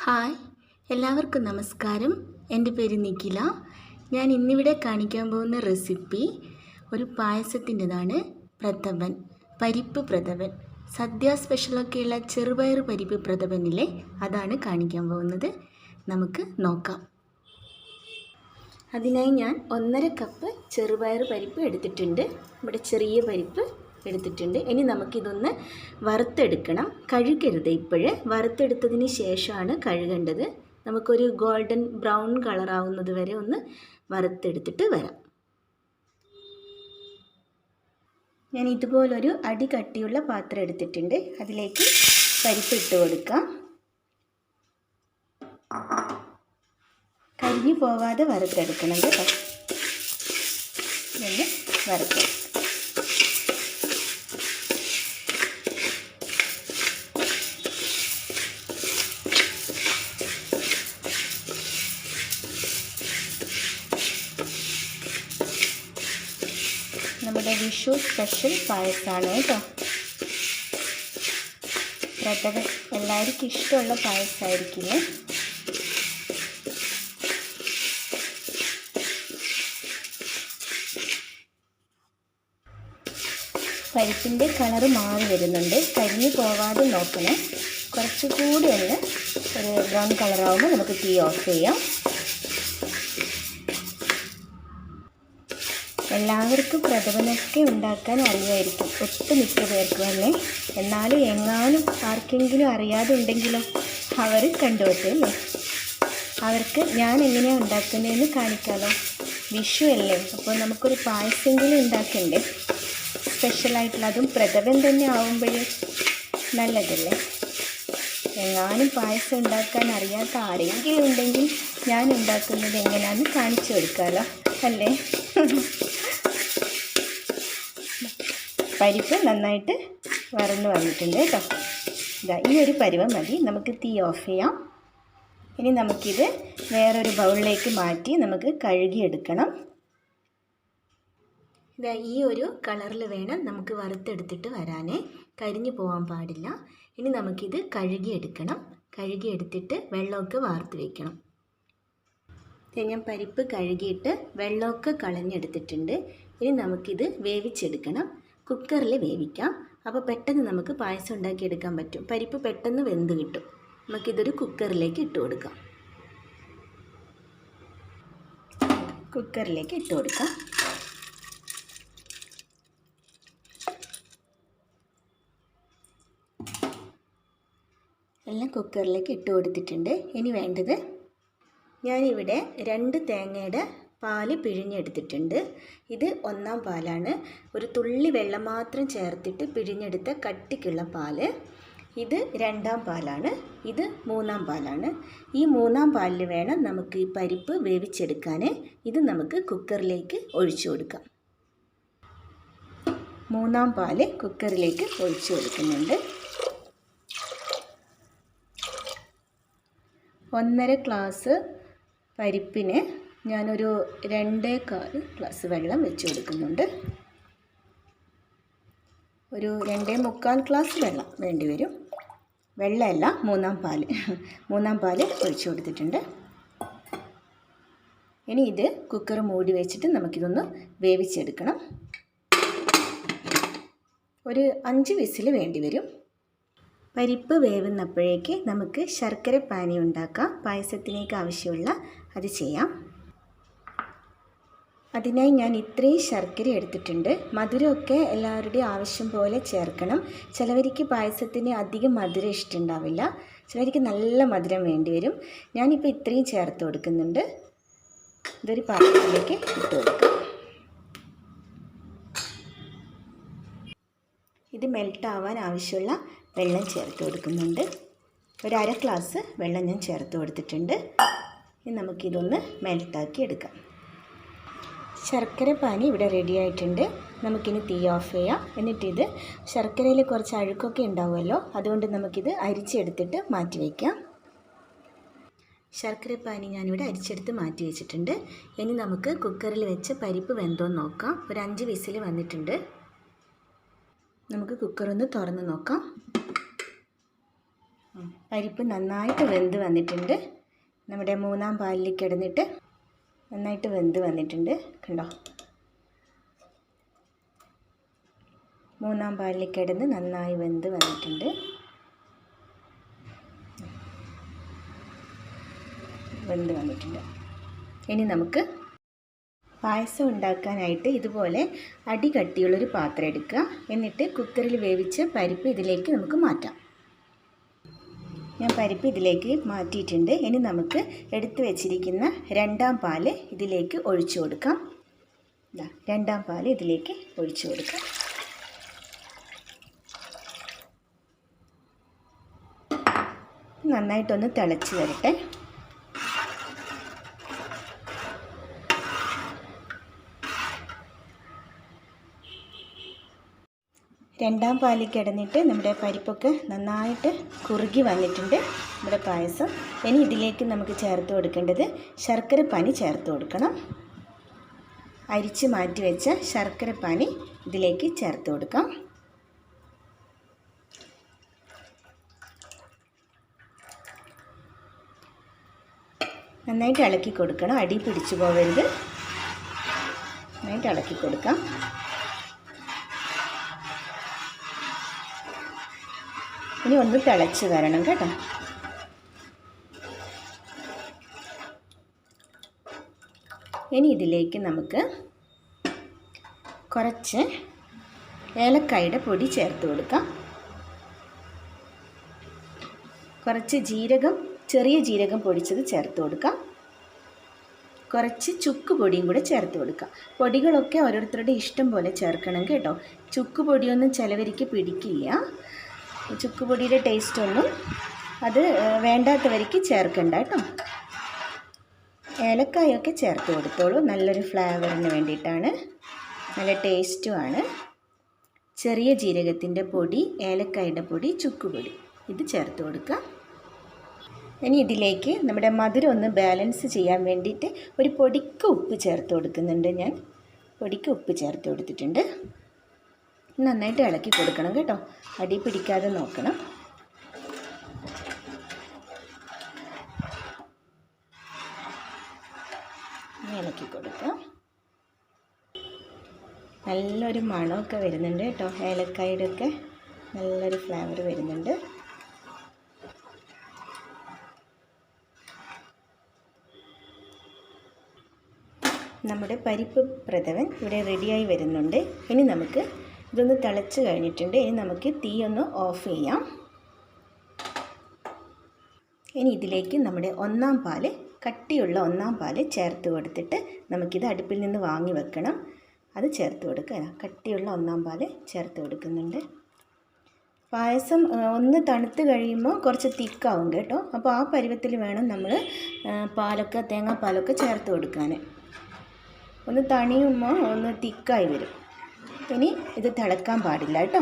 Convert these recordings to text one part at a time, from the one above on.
Hi, എല്ലാവർക്കും നമസ്കാരം. എൻ്റെ പേര് നിഖില. ഞാൻ ഇന്നിവിടെ കാണിക്കാൻ പോകുന്ന റെസിപ്പി ഒരു പായസത്തിൻ്റെതാണ്. പ്രഥമൻ, പരിപ്പ് പ്രഥമൻ. സദ്യ സ്പെഷ്യലൊക്കെയുള്ള ചെറുപയർ പരിപ്പ് പ്രഥമനിലെ അതാണ് കാണിക്കാൻ പോകുന്നത്. നമുക്ക് നോക്കാം. അതിനായി ഞാൻ 1.5 കപ്പ് ചെറുപയർ പരിപ്പ് എടുത്തിട്ടുണ്ട്. ഇവിടെ ചെറിയ പരിപ്പ് എടുത്തിട്ടുണ്ട്. ഇനി നമുക്കിതൊന്ന് വറുത്തെടുക്കണം. കഴുകരുത്. ഇപ്പോഴേ വറുത്തെടുത്തതിന് ശേഷമാണ് കഴുകേണ്ടത്. നമുക്കൊരു ഗോൾഡൻ ബ്രൗൺ കളറാവുന്നത് വരെ ഒന്ന് വറുത്തെടുത്തിട്ട് വരാം. ഞാൻ ഇതുപോലൊരു അടി കട്ടിയുള്ള പാത്രം എടുത്തിട്ടുണ്ട്. അതിലേക്ക് പരിപ്പ് ഇട്ട് കൊടുക്കാം. കരിഞ്ഞു പോവാതെ വറുത്തെടുക്കണം കേട്ടോ. ഇതൊന്ന് വറുത്തെടുക്കാം. നമ്മുടെ വിഷു സ്പെഷ്യൽ പായസമാണ് കേട്ടോ. പ്രഥമൻ എല്ലാവർക്കും ഇഷ്ടമുള്ള പായസമായിരിക്കില്ലേ. പരിപ്പിൻ്റെ കളറ് മാറി വരുന്നുണ്ട്. കരിഞ്ഞു പോവാതെ നോക്കണേ. കുറച്ചുകൂടി ഒന്ന് ഒരു ബ്രൗൺ കളറാവുമ്പോൾ നമുക്ക് തീ ഓഫ് ചെയ്യാം. എല്ലാവർക്കും പ്രഥമനൊക്കെ ഉണ്ടാക്കാൻ അറിയായിരിക്കും, ഒട്ടുമിക്ക പേർക്കും അല്ലേ. എന്നാലും എങ്ങാനും ആർക്കെങ്കിലും അറിയാതെ ഉണ്ടെങ്കിലോ അവർ കണ്ടുവെച്ചല്ലേ. അവർക്ക് ഞാൻ എങ്ങനെയാണ് ഉണ്ടാക്കുന്നതെന്ന് കാണിക്കാമല്ലോ. വിഷു അല്ലേ, അപ്പോൾ നമുക്കൊരു പായസമെങ്കിലും ഉണ്ടാക്കണ്ടേ. സ്പെഷ്യലായിട്ടുള്ള, അതും പ്രഥമൻ തന്നെ ആവുമ്പോഴേ നല്ലതല്ലേ. എങ്ങാനും പായസം ഉണ്ടാക്കാൻ അറിയാത്ത ആരെങ്കിലും ഉണ്ടെങ്കിൽ ഞാൻ ഉണ്ടാക്കുന്നത് എങ്ങനെയാണെന്ന് കാണിച്ചു കൊടുക്കാമല്ലോ അല്ലേ. പരിപ്പ് നന്നായിട്ട് വറന്ന് വന്നിട്ടുണ്ട് കേട്ടോ. ഈ ഒരു പരുവം മതി. നമുക്ക് തീ ഓഫ് ചെയ്യാം. ഇനി നമുക്കിത് വേറൊരു ബൗളിലേക്ക് മാറ്റി നമുക്ക് കഴുകിയെടുക്കണം. ഈ ഒരു കളറിൽ വേണം നമുക്ക് വറുത്തെടുത്തിട്ട് വരാനേ. കരിഞ്ഞു പോകാൻ പാടില്ല. ഇനി നമുക്കിത് കഴുകിയെടുക്കണം. കഴുകിയെടുത്തിട്ട് വെള്ളമൊക്കെ വാർത്ത് വയ്ക്കണം. ഞാൻ പരിപ്പ് കഴുകിയിട്ട് വെള്ളമൊക്കെ കളഞ്ഞെടുത്തിട്ടുണ്ട്. ഇനി നമുക്കിത് വേവിച്ചെടുക്കണം. കുക്കറിൽ വേവിക്കാം. അപ്പോൾ പെട്ടെന്ന് നമുക്ക് പായസം ഉണ്ടാക്കിയെടുക്കാൻ പറ്റും. പരിപ്പ് പെട്ടെന്ന് വെന്ത് കിട്ടും. നമുക്കിതൊരു കുക്കറിലേക്ക് ഇട്ട് കൊടുക്കാം. കുക്കറിലേക്ക് ഇട്ട് കൊടുക്കാം. എല്ലാം കുക്കറിലേക്ക് ഇട്ട് കൊടുത്തിട്ടുണ്ട്. ഇനി വേണ്ടത്, ഞാനിവിടെ 2 തേങ്ങയുടെ പാല് പിഴിഞ്ഞെടുത്തിട്ടുണ്ട്. ഇത് 1-ാം പാലാണ്. ഒരു തുള്ളി വെള്ളം മാത്രം ചേർത്തിട്ട് പിഴിഞ്ഞെടുത്ത കട്ടിക്കുള്ള പാല്. ഇത് 2-ാം പാലാണ്. ഇത് 3-ാം പാലാണ്. ഈ 3-ാം പാലിൽ വേണം നമുക്ക് ഈ പരിപ്പ് വേവിച്ചെടുക്കാൻ. ഇത് നമുക്ക് കുക്കറിലേക്ക് ഒഴിച്ചു കൊടുക്കാം. 3-ാം പാല് കുക്കറിലേക്ക് ഒഴിച്ചു കൊടുക്കുന്നുണ്ട്. 1.5 ഗ്ലാസ് പരിപ്പിന് ഞാനൊരു 2.25 ഗ്ലാസ് വെള്ളം വെച്ച് കൊടുക്കുന്നുണ്ട്. ഒരു 2.25 ഗ്ലാസ് വെള്ളം വേണ്ടി വരും. വെള്ളമല്ല, 3-ാം പാല്. 3-ാം പാല് ഒഴിച്ചു കൊടുത്തിട്ടുണ്ട്. ഇനി ഇത് കുക്കർ മൂടി വെച്ചിട്ട് നമുക്കിതൊന്ന് വേവിച്ചെടുക്കണം. ഒരു 5 വിസിൽ വേണ്ടി വരും. പരിപ്പ് വേവുന്നപ്പോഴേക്ക് നമുക്ക് ശർക്കര പാനി ഉണ്ടാക്കാം. പായസത്തിലേക്ക് ആവശ്യമുള്ള അത് ചെയ്യാം. അതിനായി ഞാൻ ഇത്രയും ശർക്കര എടുത്തിട്ടുണ്ട്. മധുരമൊക്കെ എല്ലാവരുടെയും ആവശ്യം പോലെ ചേർക്കണം. ചിലവർക്ക് പായസത്തിന് അധികം മധുരം ഇഷ്ടമുണ്ടാവില്ല. ചിലവർക്ക് നല്ല മധുരം വേണ്ടി വരും. ഞാനിപ്പോൾ ഇത്രയും ചേർത്ത് കൊടുക്കുന്നുണ്ട്. ഇതൊരു പാത്രത്തിലേക്ക് ഇട്ട് കൊടുക്കാം. ഇത് മെൽട്ടാവാൻ ആവശ്യമുള്ള വെള്ളം ചേർത്ത് കൊടുക്കുന്നുണ്ട്. ഒരു 1/2 ഗ്ലാസ് വെള്ളം ഞാൻ ചേർത്ത് കൊടുത്തിട്ടുണ്ട്. ഇനി നമുക്കിതൊന്ന് മെൽട്ടാക്കി എടുക്കാം. ശർക്കര പാനി ഇവിടെ റെഡി ആയിട്ടുണ്ട്. നമുക്കിനി തീ ഓഫ് ചെയ്യാം. എന്നിട്ടിത് ശർക്കരയിൽ കുറച്ച് അഴുക്കൊക്കെ ഉണ്ടാവുമല്ലോ, അതുകൊണ്ട് നമുക്കിത് അരിച്ചെടുത്തിട്ട് മാറ്റി വയ്ക്കാം. ശർക്കര പാനി ഞാനിവിടെ അരിച്ചെടുത്ത് മാറ്റി വെച്ചിട്ടുണ്ട്. ഇനി നമുക്ക് കുക്കറിൽ വെച്ച് പരിപ്പ് വെന്തോന്ന് നോക്കാം. ഒരു 5 വിസിൽ വന്നിട്ടുണ്ട്. നമുക്ക് കുക്കറൊന്ന് തുറന്ന് നോക്കാം. പരിപ്പ് നന്നായിട്ട് വെന്ത് വന്നിട്ടുണ്ട്. നമ്മുടെ മൂന്നാം പാലിൽ കിടന്നിട്ട് നന്നായിട്ട് വെന്ത് വന്നിട്ടുണ്ട്. കണ്ടോ, മൂന്നാം പാലിൽ കിടന്ന് നന്നായി വെന്ത് വന്നിട്ടുണ്ട്. ഇനി നമുക്ക് പായസം ഉണ്ടാക്കാനായിട്ട് ഇതുപോലെ അടി കട്ടിയുള്ളൊരു പാത്രം എടുക്കുക. എന്നിട്ട് കുക്കറിൽ വേവിച്ച പരിപ്പ് ഇതിലേക്ക് നമുക്ക് മാറ്റാം. ഞാൻ പരിപ്പ് ഇതിലേക്ക് മാറ്റിയിട്ടുണ്ട്. ഇനി നമുക്ക് എടുത്തു വെച്ചിരിക്കുന്ന രണ്ടാം പാല് ഇതിലേക്ക് ഒഴിച്ചു കൊടുക്കാം. രണ്ടാം പാല് ഇതിലേക്ക് ഒഴിച്ചു കൊടുക്കാം. നന്നായിട്ടൊന്ന് തിളച്ച് വരട്ടെ. രണ്ടാം പാലിൽ കിടന്നിട്ട് നമ്മുടെ പരിപ്പൊക്കെ നന്നായിട്ട് കുറുകി വന്നിട്ടുണ്ട് നമ്മുടെ പായസം. ഇനി ഇതിലേക്ക് നമുക്ക് ചേർത്ത് കൊടുക്കേണ്ടത് ശർക്കര പാനി ചേർത്ത് കൊടുക്കണം. അരിച്ച് മാറ്റി വെച്ച ശർക്കര പാനി ഇതിലേക്ക് ചേർത്ത് കൊടുക്കാം. നന്നായിട്ട് ഇളക്കി കൊടുക്കണം, അടി പിടിച്ചു പോകരുത്. നന്നായിട്ട് ഇളക്കി കൊടുക്കാം. ഇനി ഒന്ന് തിളച്ച് വരണം കേട്ടോ. ഇനി ഇതിലേക്ക് നമുക്ക് കുറച്ച് ഏലക്കായുടെ പൊടി ചേർത്ത് കൊടുക്കാം. കുറച്ച് ജീരകം, ചെറിയ ജീരകം പൊടിച്ചത് ചേർത്ത് കൊടുക്കാം. കുറച്ച് ചുക്ക് പൊടിയും കൂടെ ചേർത്ത് കൊടുക്കാം. പൊടികളൊക്കെ ഓരോരുത്തരുടെ ഇഷ്ടം പോലെ ചേർക്കണം കേട്ടോ. ചുക്ക് പൊടിയൊന്നും ചിലവർക്ക് പിടിക്കില്ല. ചുക്ക് പൊടിയുടെ ടേസ്റ്റൊന്നും അത് വേണ്ടാത്തവർക്ക് ചേർക്കണ്ട കേട്ടോ. ഏലക്കായൊക്കെ ചേർത്ത് കൊടുത്തോളൂ, നല്ലൊരു ഫ്ലേവറിന് വേണ്ടിയിട്ടാണ്, നല്ല ടേസ്റ്റുമാണ്. ചെറിയ ജീരകത്തിൻ്റെ പൊടി, ഏലക്കായുടെ പൊടി, ചുക്ക് പൊടി ഇത് ചേർത്ത് കൊടുക്കാം. ഇനി ഇതിലേക്ക് നമ്മുടെ മധുരം ഒന്ന് ബാലൻസ് ചെയ്യാൻ വേണ്ടിയിട്ട് ഒരു പൊടിക്ക് ഉപ്പ് ചേർത്ത് കൊടുക്കുന്നുണ്ട്. ഞാൻ പൊടിക്ക് ഉപ്പ് ചേർത്ത് കൊടുത്തിട്ടുണ്ട്. നന്നായിട്ട് ഇളക്കി കൊടുക്കണം കേട്ടോ, അടി പിടിക്കാതെ നോക്കണം. ഇളക്കി കൊടുക്കാം. നല്ലൊരു മണമൊക്കെ വരുന്നുണ്ട് കേട്ടോ, ഏലക്കായുടെ ഒക്കെ നല്ലൊരു ഫ്ലേവർ വരുന്നുണ്ട്. നമ്മുടെ പരിപ്പ് പ്രഥമൻ ഇവിടെ റെഡിയായി വരുന്നുണ്ട്. ഇനി നമുക്ക് ഇതൊന്ന് തിളച്ച് കഴിഞ്ഞിട്ടുണ്ട്. ഇനി നമുക്ക് തീ ഒന്ന് ഓഫ് ചെയ്യാം. ഇനി ഇതിലേക്ക് നമ്മുടെ ഒന്നാം പാല്, കട്ടിയുള്ള ഒന്നാം പാല് ചേർത്ത് കൊടുത്തിട്ട് നമുക്കിത് അടുപ്പിൽ നിന്ന് വാങ്ങി വെക്കണം. അത് ചേർത്ത് കൊടുക്കുക. കട്ടിയുള്ള ഒന്നാം പാല് ചേർത്ത് കൊടുക്കുന്നുണ്ട്. പായസം ഒന്ന് തണുത്ത് കഴിയുമ്പോൾ കുറച്ച് തിക്കാവും കേട്ടോ. അപ്പോൾ ആ പരുവത്തിൽ വേണം നമ്മൾ പാലൊക്കെ, തേങ്ങാപ്പാലൊക്കെ ചേർത്ത് കൊടുക്കാൻ. ഒന്ന് തണിയുമ്പോൾ ഒന്ന് തിക്കായി വരും. ഇനി ഇത് തിളക്കാൻ പാടില്ല കേട്ടോ.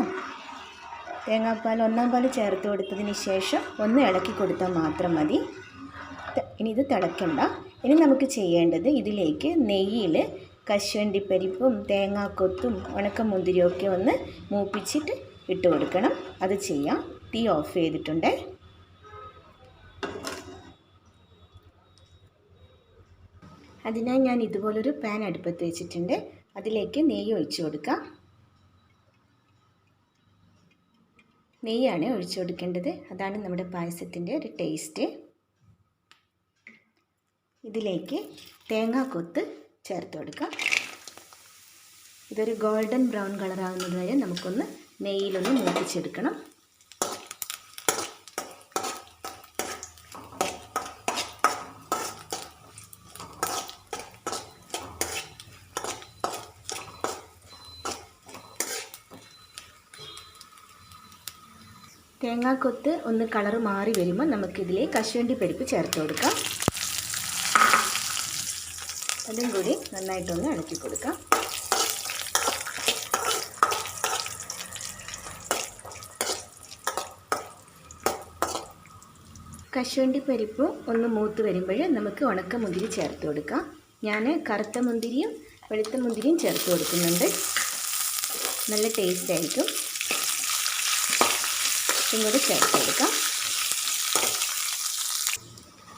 തേങ്ങാപ്പാൽ ഒന്നാം പാൽ ചേർത്ത് കൊടുത്തതിന് ശേഷം ഒന്ന് ഇളക്കി കൊടുത്താൽ മാത്രം മതി. ഇനി ഇത് തിളക്കണ്ട. ഇനി നമുക്ക് ചെയ്യേണ്ടത് ഇതിലേക്ക് നെയ്യിൽ കശുവണ്ടിപ്പരിപ്പും തേങ്ങാക്കൊത്തും ഉണക്കമുന്തിരിയൊക്കെ ഒന്ന് മൂപ്പിച്ചിട്ട് ഇട്ട് കൊടുക്കണം. അത് ചെയ്യാം. തീ ഓഫ് ചെയ്തിട്ടുണ്ട്. അതിനായി ഞാൻ ഇതുപോലൊരു പാൻ അടുപ്പത്ത് വെച്ചിട്ടുണ്ട്. അതിലേക്ക് നെയ്യ് ഒഴിച്ചു കൊടുക്കാം. നെയ്യാണ് ഒഴിച്ചു കൊടുക്കേണ്ടത്. അതാണ് നമ്മുടെ പായസത്തിൻ്റെ ഒരു ടേസ്റ്റ്. ഇതിലേക്ക് തേങ്ങാക്കൊത്ത് ചേർത്ത് കൊടുക്കാം. ഇതൊരു ഗോൾഡൻ ബ്രൗൺ കളറാകുന്നത് വരെ നമുക്കൊന്ന് നെയ്യിലൊന്ന് മൂപ്പിച്ചെടുക്കണം. തേങ്ങാക്കൊത്ത് ഒന്ന് കളർ മാറി വരുമ്പോൾ നമുക്കിതിലെ കശുവണ്ടി പരിപ്പ് ചേർത്ത് കൊടുക്കാം. അതും കൂടി നന്നായിട്ടൊന്ന് ഇളക്കി കൊടുക്കാം. കശുവണ്ടി പരിപ്പ് ഒന്ന് മൂത്ത് വരുമ്പോൾ നമുക്ക് ഉണക്കമുന്തിരി ചേർത്ത് കൊടുക്കാം. ഞാൻ കറുത്ത മുന്തിരിയും വെളുത്ത മുന്തിരിയും ചേർത്ത് കൊടുക്കുന്നുണ്ട്. നല്ല ടേസ്റ്റ് ആയിരിക്കും. ഇതും കൂടി ചേർത്ത് കൊടുക്കാം.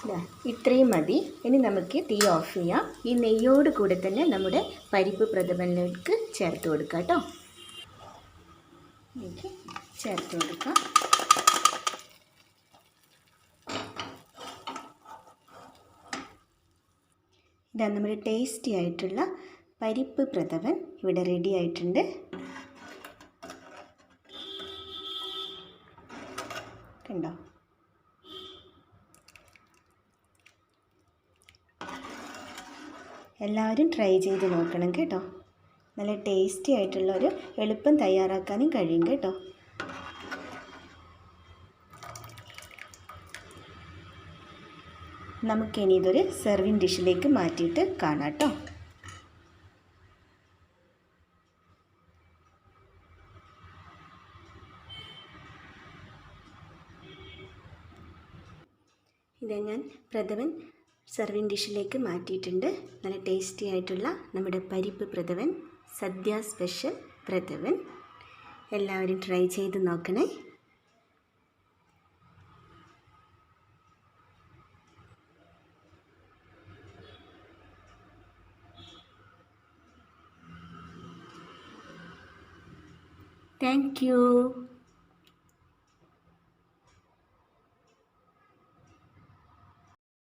ദാ ഇത്രയും മതി. ഇനി നമുക്ക് തീ ഓഫ് ചെയ്യാം. ഈ നെയ്യോട് കൂടെ തന്നെ നമ്മുടെ പരിപ്പ് പ്രഥമനിലേക്ക് ചേർത്ത് കൊടുക്കാം കേട്ടോ. ഇതിലേക്ക് ചേർത്ത് കൊടുക്കാം. ഇതാ നമ്മുടെ ടേസ്റ്റി ആയിട്ടുള്ള പരിപ്പ് പ്രഥമൻ ഇവിടെ റെഡി ആയിട്ടുണ്ട്. കണ്ടോ? എല്ലാവരും ട്രൈ ചെയ്ത് നോക്കണം കേട്ടോ. നല്ല ടേസ്റ്റി ആയിട്ടുള്ളൊരു എളുപ്പം തയ്യാറാക്കാനും കഴിയും കേട്ടോ. നമുക്കിനി ഇതൊരു സെർവിങ് ഡിഷിലേക്ക് മാറ്റിയിട്ട് കാണാം കേട്ടോ. ഇത് ഞാൻ പ്രഥമൻ സെർവിങ് ഡിഷിലേക്ക് മാറ്റിയിട്ടുണ്ട്. നല്ല ടേസ്റ്റി ആയിട്ടുള്ള നമ്മുടെ പരിപ്പ് പ്രഥമൻ, സദ്യ സ്പെഷ്യൽ പ്രഥമൻ. എല്ലാവരും ട്രൈ ചെയ്ത് നോക്കണേ. Thank you.